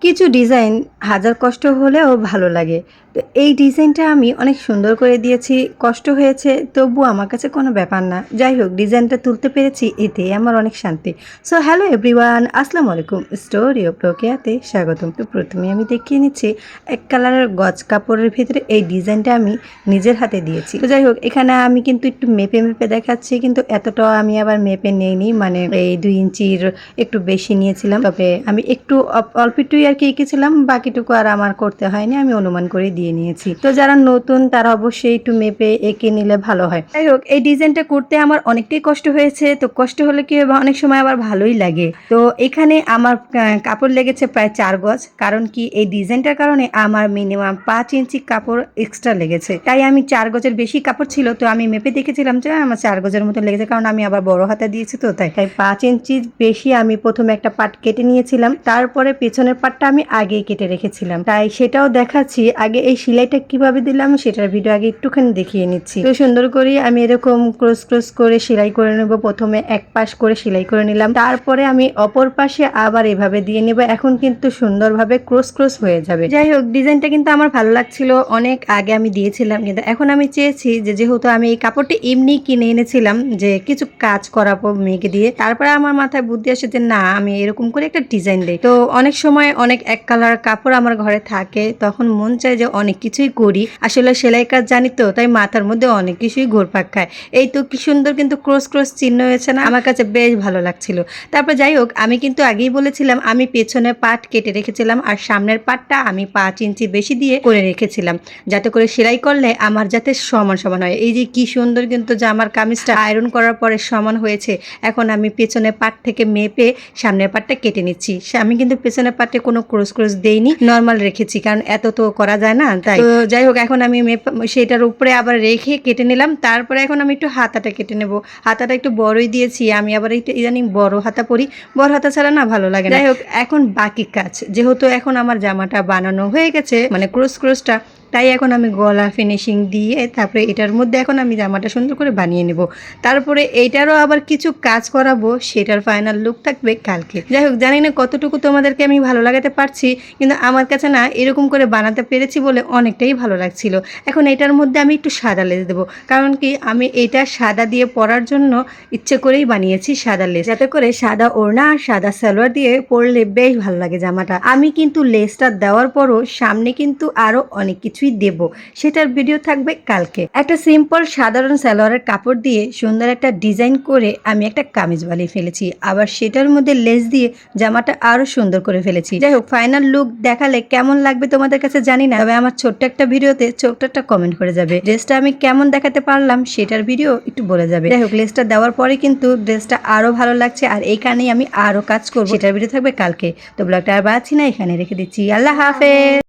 কিছু ডিজাইন হাজার কষ্ট হলেও ভালো লাগে। তো এই ডিজাইনটা আমি অনেক সুন্দর করে দিয়েছি। কষ্ট হয়েছে তবুও আমার কাছে কোনো ব্যাপার না। যাই হোক ডিজাইনটা তুলতে পেরেছি এতেই আমার অনেক শান্তি। সো হ্যালো এভরিওয়ান, আসসালামু আলাইকুম। স্টোরি অফ রোকেয়াতে স্বাগতম। তো প্রথমে আমি দেখিয়ে নিচ্ছি এক কালারের গজ কাপড়ের ভিতরে এই ডিজাইনটা আমি নিজের হাতে দিয়েছি। তো যাই হোক এখানে আমি কিন্তু একটু মেপে মেপে দেখাচ্ছি, কিন্তু এতটাও আমি আবার মেপে নেইনি, মানে এই 2 ইঞ্চির একটু বেশি নিয়েছিলাম। তবে আমি একটু অল্প একটুই আর কি এঁকেছিলাম, বাকিটুকু আর আমার করতে হয়নি, আমি অনুমান করে দিয়ে নিয়েছি। তো যারা নতুন তারা অবশ্যই একটু মেপে এঁকে নিলে ভালো হয়। যাই হোক এই ডিজাইনটা করতে আমার অনেকটাই কষ্ট হয়েছে। তো কষ্ট হলে কি হবে, অনেক সময় আবার ভালোই লাগে। তো এখানে আমার কাপড় লেগেছে প্রায় 4 গজ। কারণ কি এই ডিজাইনটার কারণে আমার মিনিমাম 5 ইঞ্চি কাপড় এক্সট্রা লেগেছে। তাই আমি 4 গজের বেশি কাপড় ছিল, তো আমি মেপে দেখেছিলাম যে আমার 4 গজের মতো লেগেছে, কারণ আমি আবার বড় হাতা দিয়েছি। তো তাই 5 ইঞ্চি বেশি আমি প্রথমে একটা পাট কেটে নিয়েছিলাম, তারপরে পেছনের পাটটা আমি আগেই কেটে রেখেছিলাম। তাই সেটাও দেখাচ্ছি। আগে এই সেলাইটা কিভাবে দিলাম সেটার ভিডিও আগে একটুখানি দেখিয়ে নিচ্ছি। তো সুন্দর করে আমি এরকম ক্রস ক্রস করে সেলাই করে নেব। প্রথমে এক পাশ করে সেলাই করে নিলাম, তারপরে আমি অপর পাশে আবার এভাবে দিয়ে নেব। এখন কিন্তু সুন্দরভাবে ক্রস ক্রস হয়ে যাবে। যাই হোক ডিজাইনটা কিন্তু আমার ভালো লাগছিল, অনেক আগে আমি দিয়েছিলাম, কিন্তু এখন আমি চেয়েছি যে যেহেতু আমি এই কাপড়টি এমনি কিনে এনেছিলাম যে কিছু কাজ করাবো মেয়েকে দিয়ে, তারপরে আমার মাথায় বুদ্ধি আসে যে না আমি এরকম করে একটা ডিজাইন দিই। তো অনেক সময় অনেক এক কালার কাপড় আমার ঘরে থাকে, তখন মন চায় যে অনেক কিছুই করি। আসলে সেলাই কাজ জানি তো, তাই মাথার মধ্যে অনেক কিছুই ঘুরপাক খায়। এই তো কি সুন্দর কিন্তু ক্রস ক্রস চিহ্ন হয়েছে না, আমার কাছে বেশ ভালো লাগছিল। তারপর যাই হোক আমি কিন্তু আগেই বলেছিলাম আমি পেছনের পাট কেটে রেখেছিলাম আর সামনের পাটটা আমি 5 ইঞ্চি বেশি দিয়ে করে রেখেছিলাম, যাতে করে সেলাই করলে আমার যাতে সমান সমান হয়। এই যে কি সুন্দর কিন্তু জামার কামিজটা আয়রন করার পরে সমান হয়েছে। এখন আমি পেছনের পাট থেকে মেপে সামনের পাটটা কেটে নিচ্ছি। আমি কিন্তু পেছনের পাটে কোনো ক্রস ক্রস দেইনি, নর্মাল রেখেছি, কারণ এত তো করা যায় না। তাই তো যাই হোক এখন আমি সেটার উপরে আবার রেখে কেটে নিলাম। তারপরে এখন আমি একটু হাতাটা কেটে নেব। হাতাটা একটু বড়ই দিয়েছি, আমি আবার একটু ইদানিং বড় হাতা পরি, বড় হাতা ছাড়া না ভালো লাগে না। যাই হোক এখন বাকি কাজ, যেহেতু এখন আমার জামাটা বানানো হয়ে গেছে, মানে ক্রস ক্রসটা, তাই এখন আমি গলা ফিনিশিং দিয়ে তারপরে এটার মধ্যে এখন আমি জামাটা সুন্দর করে বানিয়ে নেব। তারপরে এইটারও আবার কিছু কাজ করাবো, সেটার ফাইনাল লুক থাকবে কালকে। যাই হোক জানি না কতটুকু তোমাদেরকে আমি ভালো লাগাতে পারছি, কিন্তু আমার কাছে না এরকম করে বানাতে পেরেছি বলে অনেকটাই ভালো লাগছিল। এখন এটার মধ্যে আমি একটু সাদা লেস দেবো, কারণ কি আমি এটা সাদা দিয়ে পরার জন্য ইচ্ছে করেই বানিয়েছি সাদা লেস, যাতে করে সাদা ওড়না আর সাদা সালোয়ার দিয়ে পরলে বেশ ভালো লাগে জামাটা। আমি কিন্তু লেসটা দেওয়ার পরও সামনে কিন্তু আরো অনেক কিছুই দেব, সেটার ভিডিও থাকবে কালকে। একটা সিম্পল সাধারণ সালোয়ারের কাপড় দিয়ে সুন্দর একটা ডিজাইন করে আমি একটা কামিজ বানিয়ে ফেলেছি, আবার সেটার মধ্যে লেস দিয়ে জামাটা আরো সুন্দর করে ফেলেছি। যাই হোক ফাইনাল লুক দেখালে কেমন লাগবে তোমাদের কাছে জানি না, তবে আমার ছোট্ট একটা ভিডিওতে ছোট্ট একটা কমেন্ট করে যাবে। ড্রেসটা আমি কেমন দেখাতে পারলাম সেটার ভিডিও একটু বলে যাবে। যাই হোক লেসটা দেওয়ার পরে কিন্তু ড্রেসটা আরো ভালো লাগছে, আর এইখানেই আমি আরো কাজ করবো, সেটার ভিডিও থাকবে কালকে। তো ব্লগটা আর বাড়াচ্ছি না, এখানে রেখে দিচ্ছি। আল্লাহ হাফেজ।